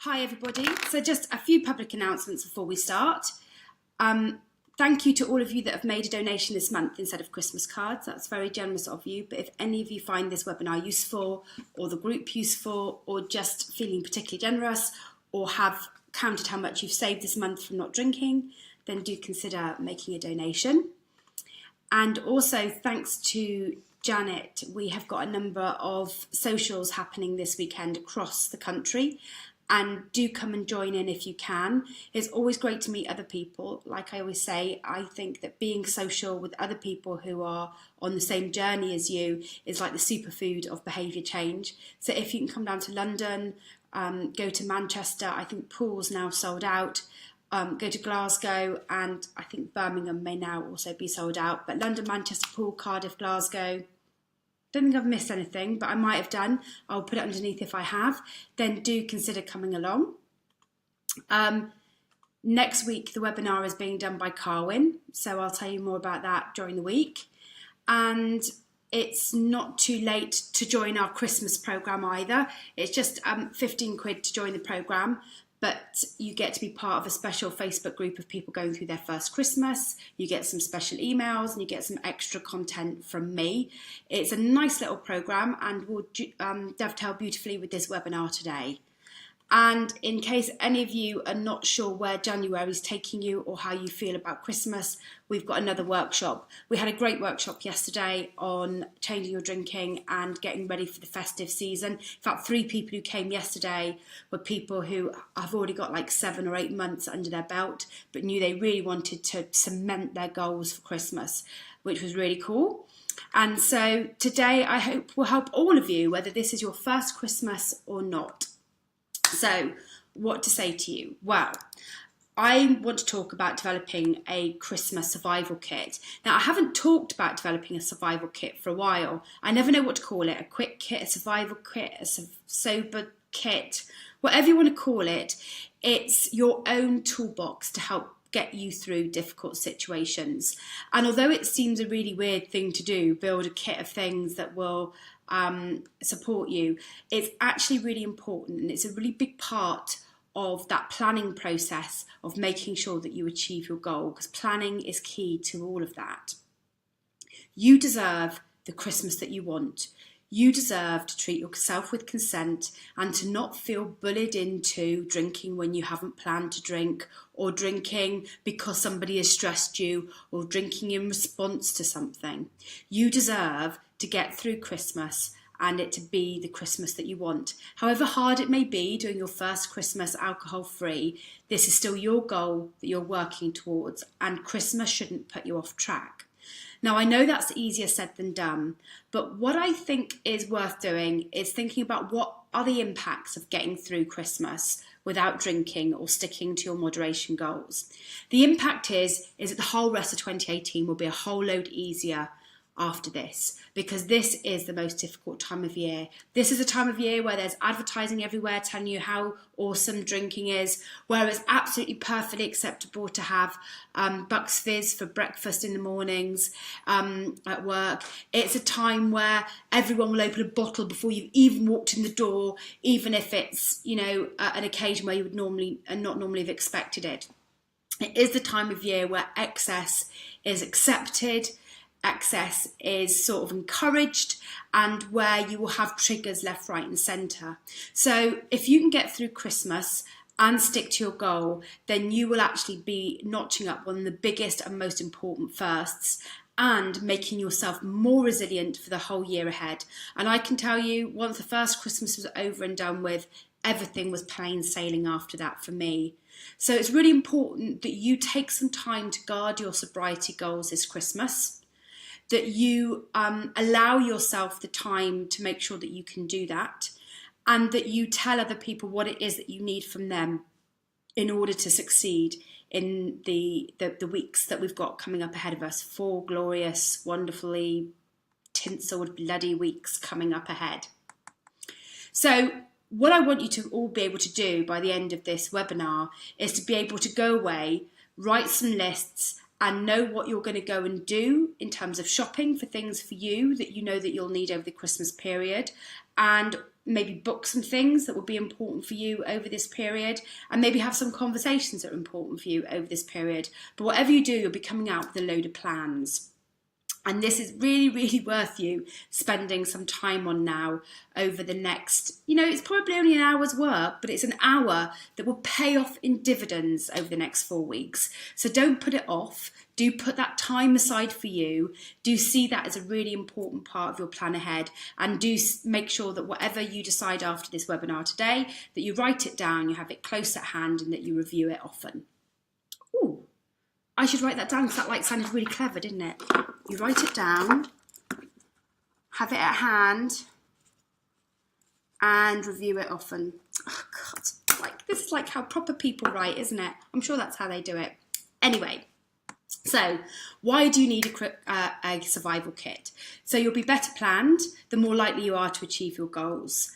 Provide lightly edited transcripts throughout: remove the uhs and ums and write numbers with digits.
Hi everybody, so just a few public announcements before we start. Thank you to all of you that have made a donation this month instead of Christmas cards. That's very generous of you, but if any of you find this webinar useful or the group useful or just feeling particularly generous or have counted how much you've saved this month from not drinking, then do consider making a donation. And also thanks to Janet, we have got a number of socials happening this weekend across the country. And do come and join in if you can. It's always great to meet other people. Like I always say, I think that being social with other people who are on the same journey as you is like the superfood of behaviour change. So if you can come down to London, go to Manchester, I think Pool's now sold out. Go to Glasgow, and I think Birmingham may now also be sold out. But London, Manchester, Pool, Cardiff, Glasgow. Don't think I've missed anything, but I might have done. I'll put it underneath if I have. Then do consider coming along. Next week, the webinar is being done by Carwyn, so I'll tell you more about that during the week. And it's not too late to join our Christmas programme either. It's just 15 quid to join the programme. But you get to be part of a special Facebook group of people going through their first Christmas. You get some special emails and you get some extra content from me. It's a nice little programme and will dovetail beautifully with this webinar today. And in case any of you are not sure where January is taking you or how you feel about Christmas, we've got another workshop. We had a great workshop yesterday on changing your drinking and getting ready for the festive season. In fact, 3 people who came yesterday were people who have already got like 7 or 8 months under their belt, but knew they really wanted to cement their goals for Christmas, which was really cool. And so today I hope will help all of you, whether this is your first Christmas or not. So, what to say to you? Well, I want to talk about developing a Christmas survival kit. Now, I haven't talked about developing a survival kit for a while. I never know what to call it, a quick kit, a survival kit, a sober kit, whatever you want to call it. It's your own toolbox to help get you through difficult situations. And although it seems a really weird thing to do, build a kit of things that will support you, it's actually really important, and it's a really big part of that planning process of making sure that you achieve your goal, because planning is key to all of that. You deserve the Christmas that you want. You deserve to treat yourself with consent and to not feel bullied into drinking when you haven't planned to drink, or drinking because somebody has stressed you, or drinking in response to something. You deserve to get through Christmas and it to be the Christmas that you want. However hard it may be doing your first Christmas alcohol-free, this is still your goal that you're working towards, and Christmas shouldn't put you off track. Now, I know that's easier said than done, but what I think is worth doing is thinking about what are the impacts of getting through Christmas without drinking or sticking to your moderation goals. The impact is that the whole rest of 2018 will be a whole load easier after this, because this is the most difficult time of year. This is a time of year where there's advertising everywhere telling you how awesome drinking is, where it's absolutely perfectly acceptable to have Bucks Fizz for breakfast in the mornings at work. It's a time where everyone will open a bottle before you've even walked in the door, even if it's, an occasion where you would not normally have expected it. It is the time of year where excess is accepted, excess is sort of encouraged, and where you will have triggers left, right and centre. So if you can get through Christmas and stick to your goal, then you will actually be notching up one of the biggest and most important firsts and making yourself more resilient for the whole year ahead. And I can tell you, once the first Christmas was over and done with, everything was plain sailing after that for me. So it's really important that you take some time to guard your sobriety goals this Christmas, that you allow yourself the time to make sure that you can do that, and that you tell other people what it is that you need from them in order to succeed in the weeks that we've got coming up ahead of us. 4 glorious, wonderfully tinselled, bloody weeks coming up ahead. So what I want you to all be able to do by the end of this webinar is to be able to go away, write some lists, and know what you're going to go and do in terms of shopping for things for you that you know that you'll need over the Christmas period, and maybe book some things that will be important for you over this period, and maybe have some conversations that are important for you over this period. But whatever you do, you'll be coming out with a load of plans. And this is really, really worth you spending some time on now over the next, it's probably only an hour's work, but it's an hour that will pay off in dividends over the next 4 weeks. So don't put it off. Do put that time aside for you. Do see that as a really important part of your plan ahead. And do make sure that whatever you decide after this webinar today, that you write it down, you have it close at hand, and that you review it often. Ooh, I should write that down because that sounded really clever, didn't it? You write it down, have it at hand, and review it often. Oh God, this is like how proper people write, isn't it? I'm sure that's how they do it. Anyway, so why do you need a survival kit? So you'll be better planned, the more likely you are to achieve your goals.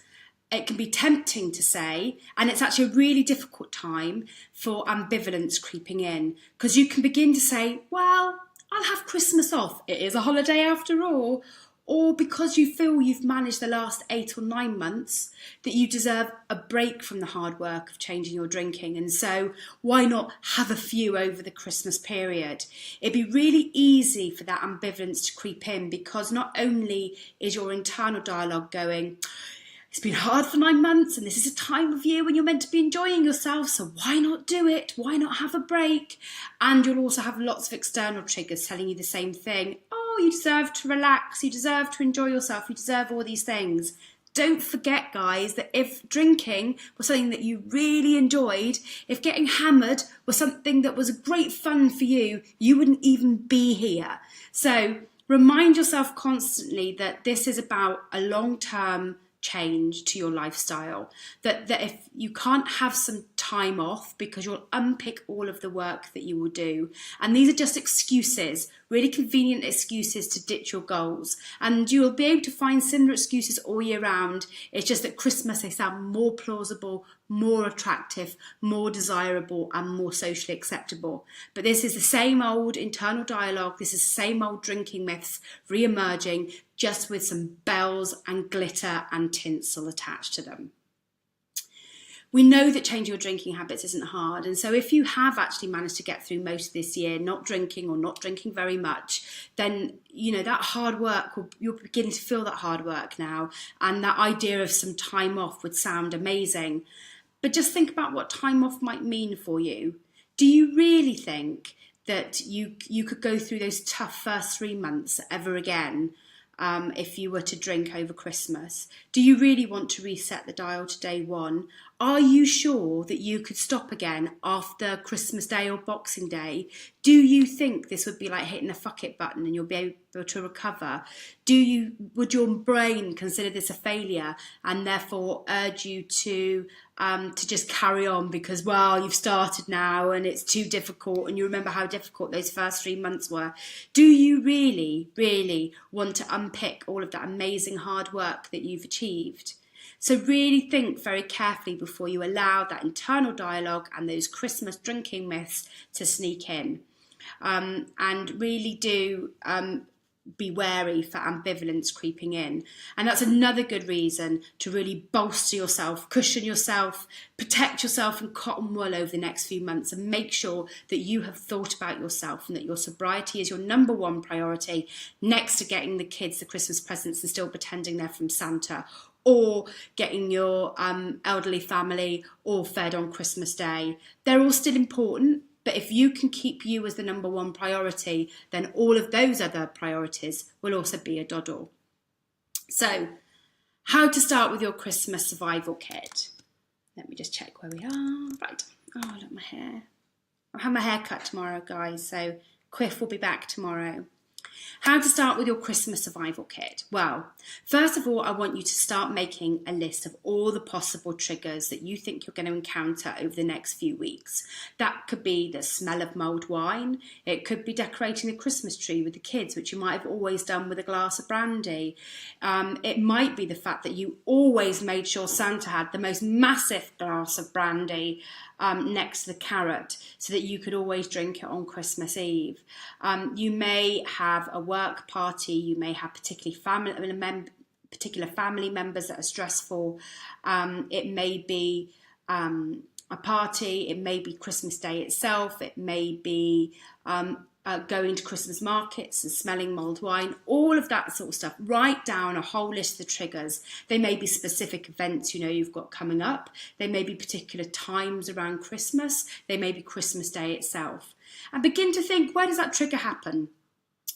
It can be tempting to say, and it's actually a really difficult time for ambivalence creeping in, because you can begin to say, well, I'll have Christmas off. It is a holiday after all. Or because you feel you've managed the last 8 or 9 months, that you deserve a break from the hard work of changing your drinking. And so why not have a few over the Christmas period? It'd be really easy for that ambivalence to creep in, because not only is your internal dialogue going, it's been hard for 9 months and this is a time of year when you're meant to be enjoying yourself, so why not do it? Why not have a break? And you'll also have lots of external triggers telling you the same thing. Oh, you deserve to relax, you deserve to enjoy yourself, you deserve all these things. Don't forget, guys, that if drinking was something that you really enjoyed, if getting hammered was something that was great fun for you, you wouldn't even be here. So remind yourself constantly that this is about a long-term change to your lifestyle, that if you can't have some time off because you'll unpick all of the work that you will do, and these are just excuses, really convenient excuses to ditch your goals, and you'll be able to find similar excuses all year round. It's just at Christmas they sound more plausible, more attractive, more desirable, and more socially acceptable. But this is the same old internal dialogue, this is the same old drinking myths re-emerging, just with some bells and glitter and tinsel attached to them. We know that changing your drinking habits isn't hard, and so if you have actually managed to get through most of this year not drinking, or not drinking very much, then that hard work, you're beginning to feel that hard work now, and that idea of some time off would sound amazing. But just think about what time off might mean for you. Do you really think that you could go through those tough first 3 months ever again? If you were to drink over Christmas? Do you really want to reset the dial to day one? Are you sure that you could stop again after Christmas Day or Boxing Day? Do you think this would be like hitting a fuck it button and you'll be able to recover? Would your brain consider this a failure and therefore urge you to just carry on because, well, you've started now and it's too difficult, and you remember how difficult those first 3 months were? Do you really, really want to unpick all of that amazing hard work that you've achieved? So really think very carefully before you allow that internal dialogue and those Christmas drinking myths to sneak in. And really do be wary for ambivalence creeping in. And that's another good reason to really bolster yourself, cushion yourself, protect yourself in cotton wool over the next few months, and make sure that you have thought about yourself and that your sobriety is your number one priority, next to getting the kids the Christmas presents and still pretending they're from Santa, or getting your elderly family all fed on Christmas Day. They're all still important, but if you can keep you as the number one priority, then all of those other priorities will also be a doddle. So, how to start with your Christmas survival kit. Let me just check where we are. Right. Oh, look at my hair. I'll have my hair cut tomorrow, guys, so Quiff will be back tomorrow. How to start with your Christmas survival kit? Well, first of all, I want you to start making a list of all the possible triggers that you think you're going to encounter over the next few weeks. That could be the smell of mulled wine. It could be decorating the Christmas tree with the kids, which you might have always done with a glass of brandy. It might be the fact that you always made sure Santa had the most massive glass of brandy next to the carrot so that you could always drink it on Christmas Eve. You may have a work party, you may have particular particular family members that are stressful. It may be a party, it may be Christmas Day itself, it may be going to Christmas markets and smelling mulled wine, all of that sort of stuff. Write down a whole list of the triggers. They may be specific events you've got coming up. They may be particular times around Christmas. They may be Christmas Day itself. And begin to think, where does that trigger happen?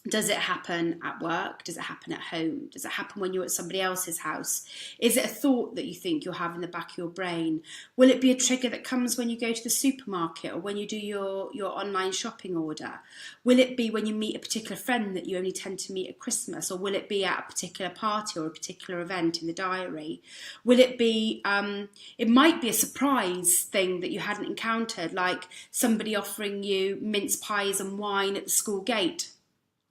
Does it happen at work? Does it happen at home? Does it happen when you're at somebody else's house? Is it a thought that you think you'll have in the back of your brain? Will it be a trigger that comes when you go to the supermarket or when you do your online shopping order? Will it be when you meet a particular friend that you only tend to meet at Christmas? Or will it be at a particular party or a particular event in the diary? Will it be, it might be a surprise thing that you hadn't encountered, like somebody offering you mince pies and wine at the school gate.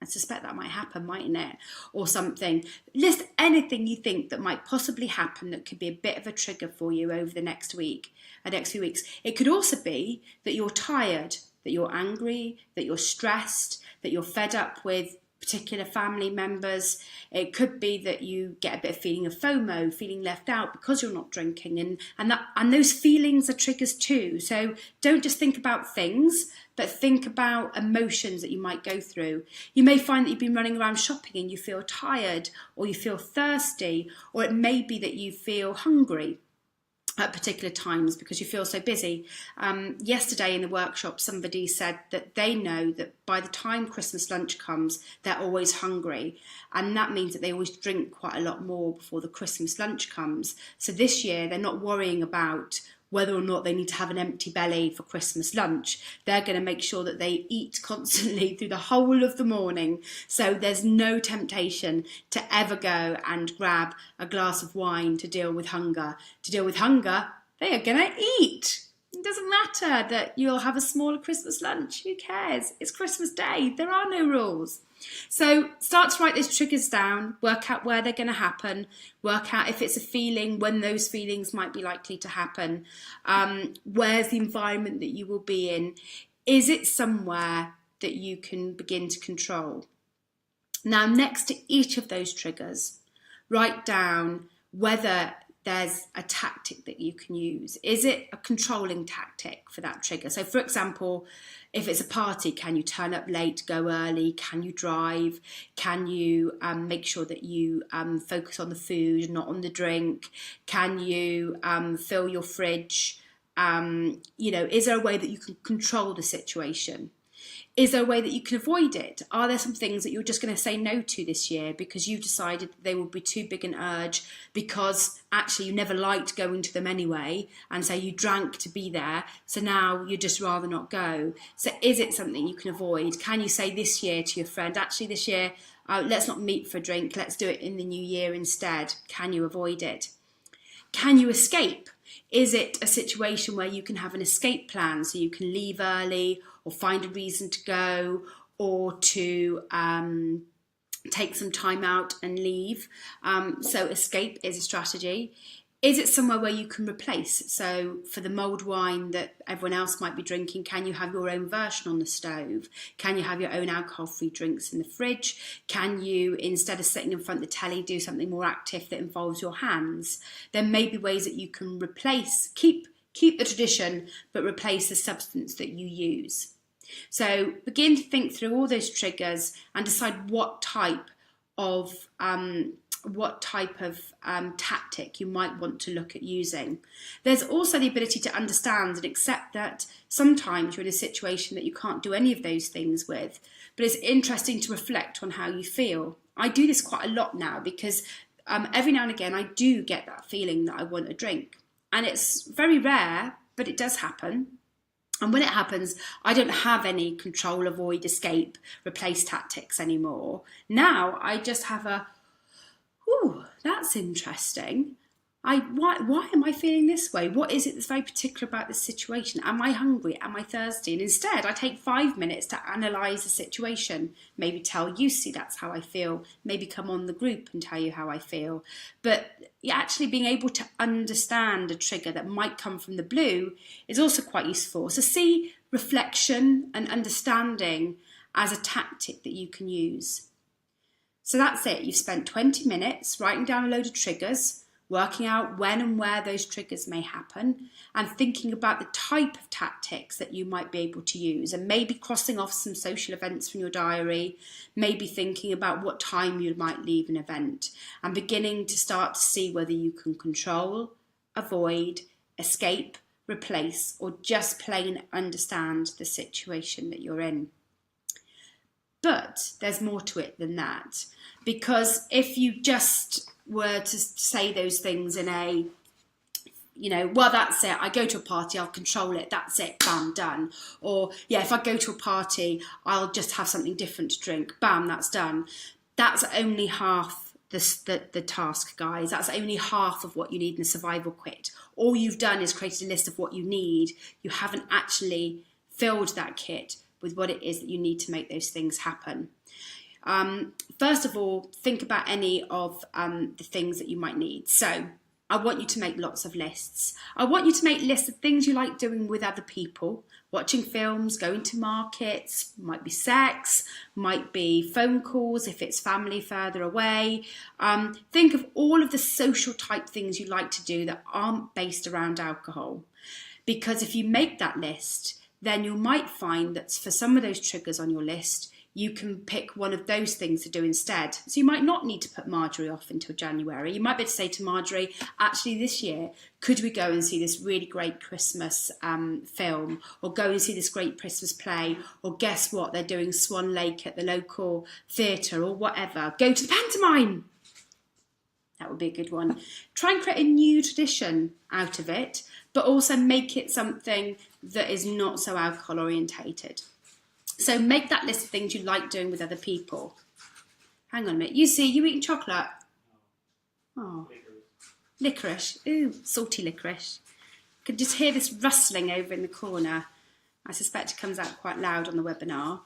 I suspect that might happen, mightn't it? Or something. List anything you think that might possibly happen that could be a bit of a trigger for you over the next week, next few weeks. It could also be that you're tired, that you're angry, that you're stressed, that you're fed up with particular family members. It could be that you get a bit of feeling of FOMO, feeling left out because you're not drinking, and those feelings are triggers too. So don't just think about things, but think about emotions that you might go through. You may find that you've been running around shopping and you feel tired, or you feel thirsty, or it may be that you feel hungry at particular times because you feel so busy. Yesterday in the workshop, somebody said that they know that by the time Christmas lunch comes, they're always hungry. And that means that they always drink quite a lot more before the Christmas lunch comes. So this year, they're not worrying about whether or not they need to have an empty belly for Christmas lunch. They're going to make sure that they eat constantly through the whole of the morning. So there's no temptation to ever go and grab a glass of wine to deal with hunger. To deal with hunger, they are going to eat. It doesn't matter that you'll have a smaller Christmas lunch. Who cares? It's Christmas Day. There are no rules. So start to write those triggers down, work out where they're going to happen, work out if it's a feeling, when those feelings might be likely to happen, where's the environment that you will be in, is it somewhere that you can begin to control. Now, next to each of those triggers, write down whether there's a tactic that you can use. Is it a controlling tactic for that trigger? So for example, if it's a party, can you turn up late, go early? Can you drive? Can you make sure that you focus on the food, not on the drink? Can you fill your fridge? Is there a way that you can control the situation? Is there a way that you can avoid it? Are there some things that you're just going to say no to this year because you've decided that they will be too big an urge, because actually you never liked going to them anyway, and so you drank to be there, so now you'd just rather not go? So is it something you can avoid? Can you say this year to your friend, actually this year, let's not meet for a drink, let's do it in the new year instead? Can you avoid it? Can you escape? Is it a situation where you can have an escape plan, so you can leave early or find a reason to go, or to take some time out and leave? So escape is a strategy. Is it somewhere where you can replace? So for the mulled wine that everyone else might be drinking, can you have your own version on the stove? Can you have your own alcohol-free drinks in the fridge? Can you, instead of sitting in front of the telly, do something more active that involves your hands? There may be ways that you can replace, keep the tradition, but replace the substance that you use. So begin to think through all those triggers and decide what type of tactic you might want to look at using. There's also the ability to understand and accept that sometimes you're in a situation that you can't do any of those things with, but it's interesting to reflect on how you feel. I do this quite a lot now because every now and again I do get that feeling that I want a drink, and it's very rare, but it does happen. And when it happens, I don't have any control, avoid, escape, replace tactics anymore. Now I just have that's interesting. Why am I feeling this way? What is it that's very particular about this situation? Am I hungry? Am I thirsty? And instead, I take 5 minutes to analyse the situation. Maybe tell you, see, that's how I feel. Maybe come on the group and tell you how I feel. But actually being able to understand a trigger that might come from the blue is also quite useful. So see reflection and understanding as a tactic that you can use. So that's it. You've spent 20 minutes writing down a load of triggers, working out when and where those triggers may happen, and thinking about the type of tactics that you might be able to use, and maybe crossing off some social events from your diary, maybe thinking about what time you might leave an event, and beginning to start to see whether you can control, avoid, escape, replace, or just plain understand the situation that you're in. But there's more to it than that, because if you just were to say those things in a, well, that's it, I go to a party, I'll control it, that's it, bam, done. Or, yeah, if I go to a party, I'll just have something different to drink, bam, that's done. That's only half the task, guys. That's only half of what you need in a survival kit. All you've done is created a list of what you need. You haven't actually filled that kit with what it is that you need to make those things happen. First of all, think about any of the things that you might need. So I want you to make lots of lists. I want you to make lists of things you like doing with other people, watching films, going to markets, might be sex, might be phone calls if it's family further away. Think of all of the social type things you like to do that aren't based around alcohol. Because if you make that list, then you might find that for some of those triggers on your list, you can pick one of those things to do instead. So you might not need to put Marjorie off until January. You might be able to say to Marjorie, actually this year, could we go and see this really great Christmas film, or go and see this great Christmas play, or guess what, they're doing Swan Lake at the local theatre or whatever. Go to the pantomime. That would be a good one. Try and create a new tradition out of it, but also make it something that is not so alcohol orientated. So make that list of things you like doing with other people. Hang on a minute. You eating chocolate? Oh, licorice. Ooh, salty licorice. I could just hear this rustling over in the corner. I suspect it comes out quite loud on the webinar.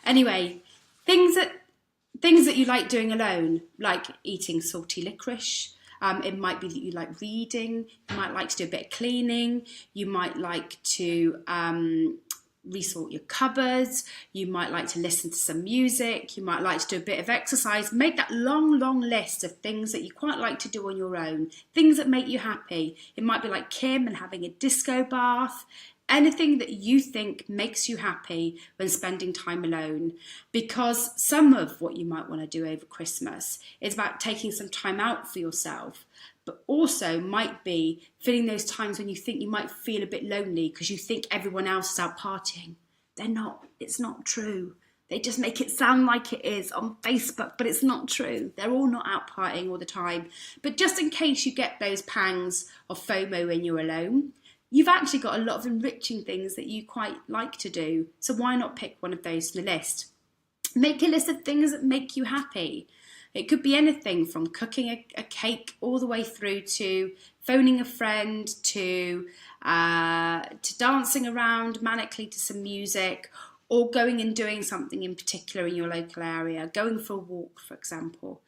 Anyway, things that you like doing alone, like eating salty licorice. It might be that you like reading. You might like to do a bit of cleaning. You might like to resort your cupboards. You might like to listen to some music. You might like to do a bit of exercise. Make that long list of things that you quite like to do on your own, things that make you happy. It might be like Kim and having a disco bath. Anything that you think makes you happy when spending time alone. Because some of what you might want to do over Christmas is about taking some time out for yourself, but also might be filling those times when you think you might feel a bit lonely because you think everyone else is out partying. They're not. It's not true. They just make it sound like it is on Facebook, but it's not true. They're all not out partying all the time. But just in case you get those pangs of FOMO when you're alone, you've actually got a lot of enriching things that you quite like to do. So why not pick one of those from the list? Make a list of things that make you happy. It could be anything from cooking a cake all the way through to phoning a friend, to dancing around manically to some music, or going and doing something in particular in your local area, going for a walk, for example.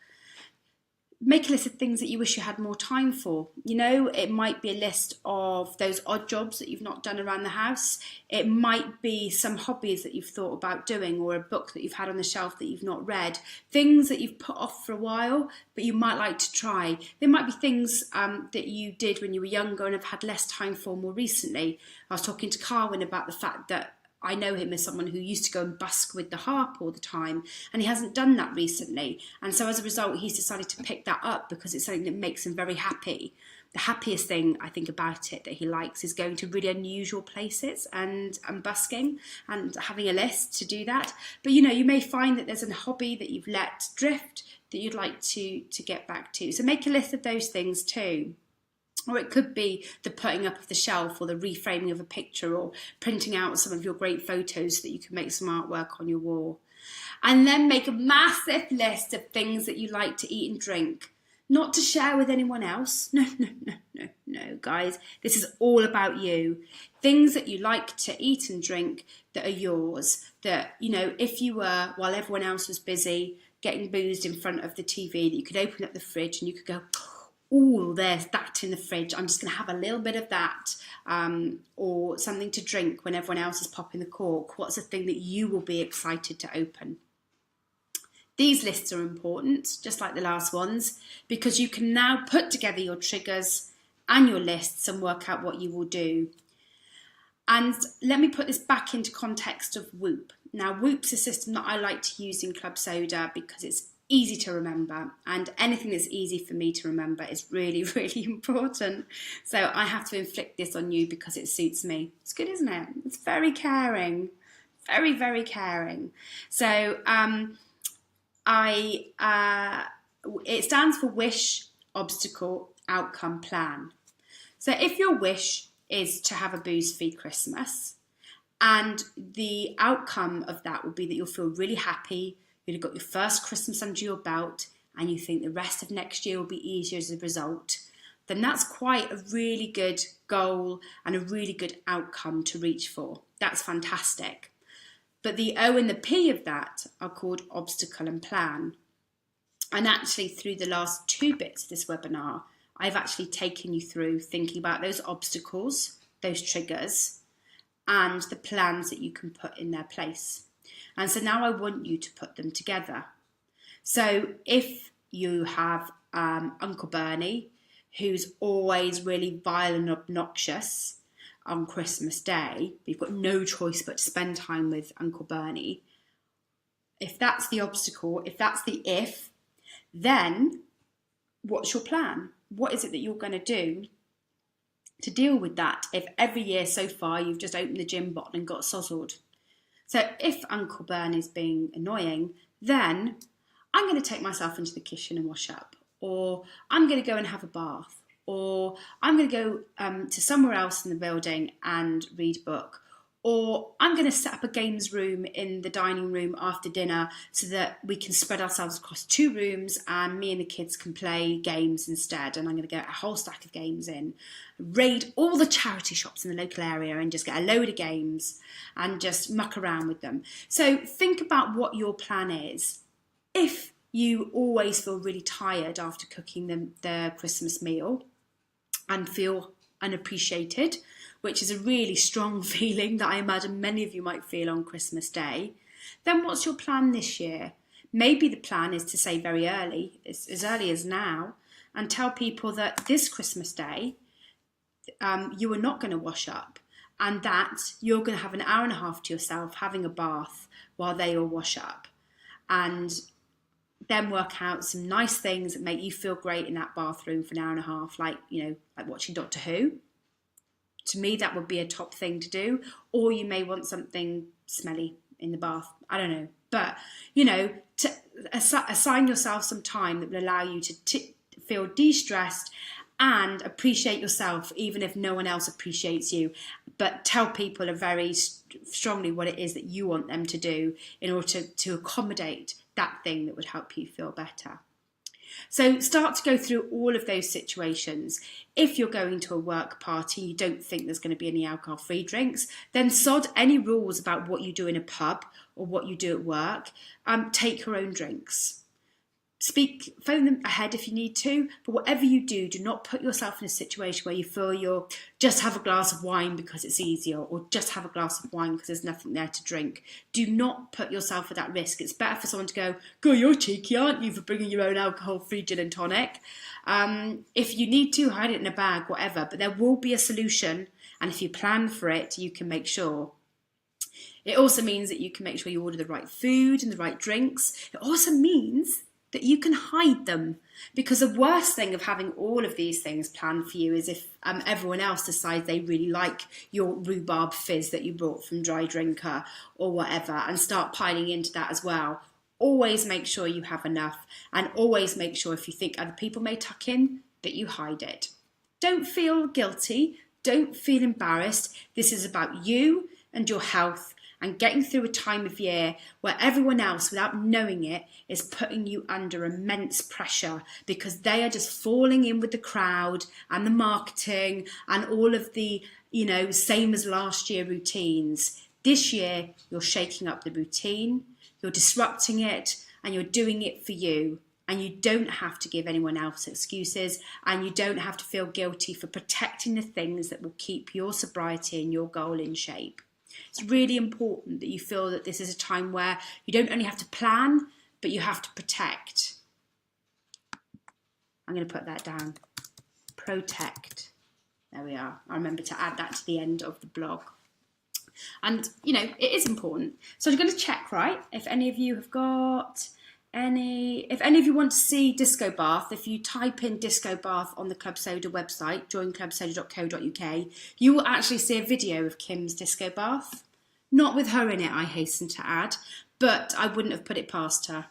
Make a list of things that you wish you had more time for. It might be a list of those odd jobs that you've not done around the house. It might be some hobbies that you've thought about doing, or a book that you've had on the shelf that you've not read. Things that you've put off for a while, but you might like to try. There might be things that you did when you were younger and have had less time for more recently. I was talking to Carwyn about the fact that I know him as someone who used to go and busk with the harp all the time, and he hasn't done that recently. And so as a result, he's decided to pick that up because it's something that makes him very happy. The happiest thing I think about it that he likes is going to really unusual places and busking and having a list to do that. But you may find that there's a hobby that you've let drift that you'd like to get back to. So make a list of those things too. Or it could be the putting up of the shelf, or the reframing of a picture, or printing out some of your great photos so that you can make some artwork on your wall. And then make a massive list of things that you like to eat and drink. Not to share with anyone else. No, guys. This is all about you. Things that you like to eat and drink that are yours. That, if you were, while everyone else was busy getting boozed in front of the TV, that you could open up the fridge and you could go, oh, there's that in the fridge. I'm just going to have a little bit of that, or something to drink when everyone else is popping the cork. What's the thing that you will be excited to open? These lists are important, just like the last ones, because you can now put together your triggers and your lists and work out what you will do. And let me put this back into context of Whoop. Now, Whoop's a system that I like to use in Club Soda because it's easy to remember, and anything that's easy for me to remember is really, really important. So I have to inflict this on you because it suits me. It's good, isn't it? It's very caring, very, very caring. So it stands for Wish, Obstacle, Outcome, Plan. So if your wish is to have a booze-free Christmas, and the outcome of that will be that you'll feel really happy, you'll have got your first Christmas under your belt, and you think the rest of next year will be easier as a result, then that's quite a really good goal and a really good outcome to reach for. That's fantastic. But the O and the P of that are called obstacle and plan. And actually, through the last 2 bits of this webinar, I've actually taken you through thinking about those obstacles, those triggers, and the plans that you can put in their place. And so now I want you to put them together. So if you have Uncle Bernie, who's always really vile and obnoxious on Christmas Day, you've got no choice but to spend time with Uncle Bernie. If that's the obstacle, if that's the if, then what's your plan? What is it that you're going to do to deal with that if every year so far you've just opened the gin bottle and got sozzled? So if Uncle Bernie's being annoying, then I'm going to take myself into the kitchen and wash up, or I'm going to go and have a bath, or I'm going to go to somewhere else in the building and read a book, or I'm going to set up a games room in the dining room after dinner so that we can spread ourselves across 2 rooms and me and the kids can play games instead. And I'm going to get a whole stack of games in, raid all the charity shops in the local area and just get a load of games and just muck around with them. So think about what your plan is. If you always feel really tired after cooking the Christmas meal and feel unappreciated, which is a really strong feeling that I imagine many of you might feel on Christmas Day, then what's your plan this year? Maybe the plan is to say very early, as early as now, and tell people that this Christmas Day, you are not going to wash up, and that you're going to have an hour and a half to yourself having a bath while they all wash up. And then work out some nice things that make you feel great in that bathroom for an hour and a half, like watching Doctor Who. To me, that would be a top thing to do. Or you may want something smelly in the bath. I don't know. But, to assign yourself some time that will allow you to feel de-stressed and appreciate yourself, even if no one else appreciates you. But tell people very strongly what it is that you want them to do in order to accommodate that thing that would help you feel better. So start to go through all of those situations. If you're going to a work party, you don't think there's going to be any alcohol-free drinks, then sod any rules about what you do in a pub or what you do at work. Take your own drinks. Phone them ahead if you need to, but whatever you do, do not put yourself in a situation where you feel you'll just have a glass of wine because it's easier, or just have a glass of wine because there's nothing there to drink. Do not put yourself at that risk. It's better for someone to go, "Girl, you're cheeky, aren't you, for bringing your own alcohol-free gin and tonic?" If you need to, hide it in a bag, whatever, but there will be a solution, and if you plan for it, you can make sure. It also means that you can make sure you order the right food and the right drinks. It also means that you can hide them, because the worst thing of having all of these things planned for you is if everyone else decides they really like your rhubarb fizz that you brought from Dry Drinker or whatever and start piling into that as well. Always make sure you have enough, and always make sure if you think other people may tuck in that you hide it. Don't feel guilty, don't feel embarrassed. This is about you and your health and getting through a time of year where everyone else, without knowing it, is putting you under immense pressure because they are just falling in with the crowd and the marketing and all of the, same as last year routines. This year, you're shaking up the routine, you're disrupting it, and you're doing it for you. And you don't have to give anyone else excuses, and you don't have to feel guilty for protecting the things that will keep your sobriety and your goal in shape. It's really important that you feel that this is a time where you don't only have to plan, but you have to protect. I'm going to put that down. Protect. There we are. I remember to add that to the end of the blog. And, you know, it is important. So I'm going to check, right, if any of you have got if any of you want to see Disco Bath, if you type in Disco Bath on the Club Soda website, joinclubsoda.co.uk, you will actually see a video of Kim's Disco Bath. Not with her in it, I hasten to add, but I wouldn't have put it past her.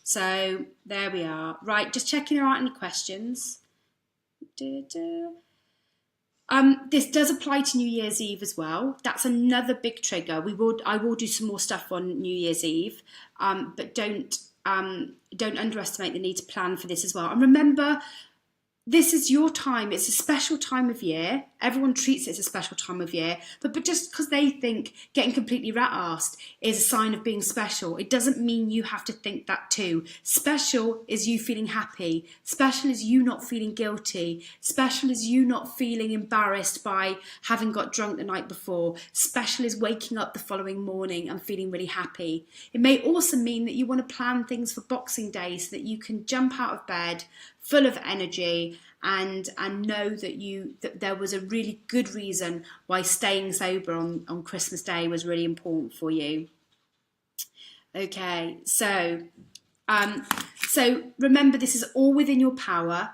So there we are. Right, just checking there aren't any questions. This does apply to New Year's Eve as well. That's another big trigger. I will do some more stuff on New Year's Eve, but don't underestimate the need to plan for this as well. And remember, this is your time. It's a special time of year. Everyone treats it as a special time of year, but just because they think getting completely rat-arsed is a sign of being special, it doesn't mean you have to think that too. Special is you feeling happy. Special is you not feeling guilty. Special is you not feeling embarrassed by having got drunk the night before. Special is waking up the following morning and feeling really happy. It may also mean that you want to plan things for Boxing Day so that you can jump out of bed full of energy and know that there was a really good reason why staying sober on Christmas Day was really important for you. Okay, so remember, this is all within your power.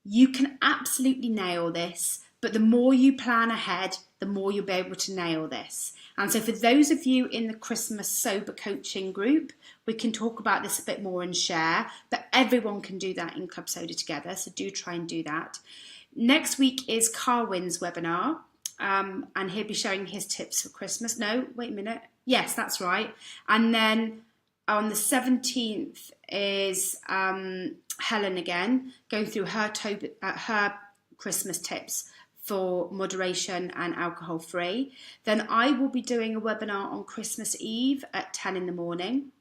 You can absolutely nail this, but the more you plan ahead, the more you'll be able to nail this. And so for those of you in the Christmas Sober Coaching group, we can talk about this a bit more and share, but everyone can do that in Club Soda together, so do try and do that. Next week is Carwyn's webinar, and he'll be sharing his tips for Christmas. No, wait a minute. Yes, that's right. And then on the 17th is Helen again, going through her Christmas tips for moderation and alcohol free. Then I will be doing a webinar on Christmas Eve at 10 in the morning.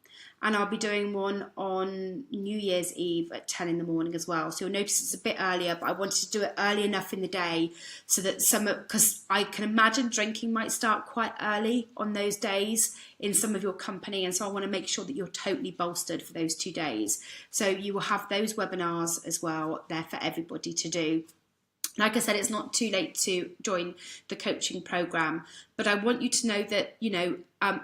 And I'll be doing one on New Year's Eve at 10 in the morning as well. So you'll notice it's a bit earlier, but I wanted to do it early enough in the day so that because I can imagine drinking might start quite early on those days in some of your company. And so I want to make sure that you're totally bolstered for those 2 days. So you will have those webinars as well there for everybody to do. Like I said, it's not too late to join the coaching program, but I want you to know that,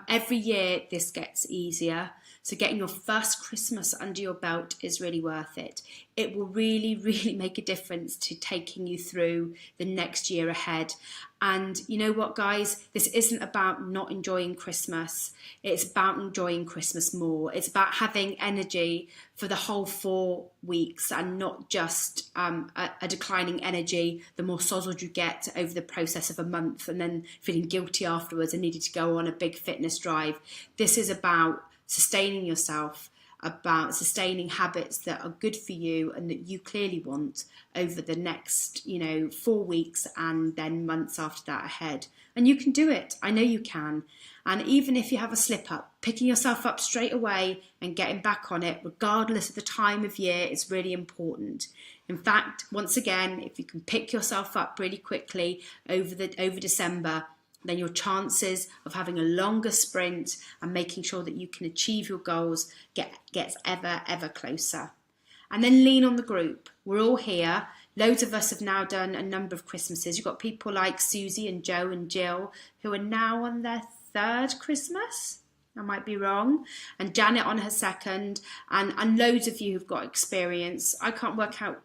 every year this gets easier. So getting your first Christmas under your belt is really worth it. It will really, really make a difference to taking you through the next year ahead. And you know what, guys? This isn't about not enjoying Christmas. It's about enjoying Christmas more. It's about having energy for the whole 4 weeks and not just a declining energy the more sozzled you get over the process of a month and then feeling guilty afterwards and needing to go on a big fitness drive. This is about sustaining yourself, about sustaining habits that are good for you and that you clearly want over the next, 4 weeks and then months after that ahead. And you can do it. I know you can. And even if you have a slip up, picking yourself up straight away and getting back on it, regardless of the time of year, is really important. In fact, once again, if you can pick yourself up really quickly over December, then your chances of having a longer sprint and making sure that you can achieve your goals gets ever, ever closer. And then lean on the group. We're all here. Loads of us have now done a number of Christmases. You've got people like Susie and Joe and Jill who are now on their 3rd Christmas. I might be wrong. And Janet on her 2nd. And loads of you who've got experience. I can't work out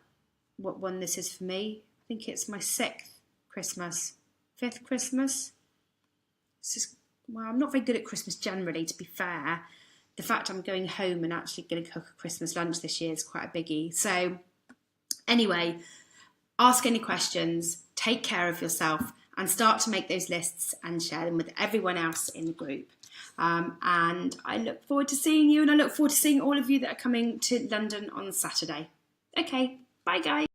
what one this is for me. I think it's my 6th Christmas. 5th Christmas. I'm not very good at Christmas generally, to be fair. The fact I'm going home and actually going to cook a Christmas lunch this year is quite a biggie. So anyway, ask any questions, take care of yourself and start to make those lists and share them with everyone else in the group. And I look forward to seeing you, and I look forward to seeing all of you that are coming to London on Saturday. Okay, bye guys.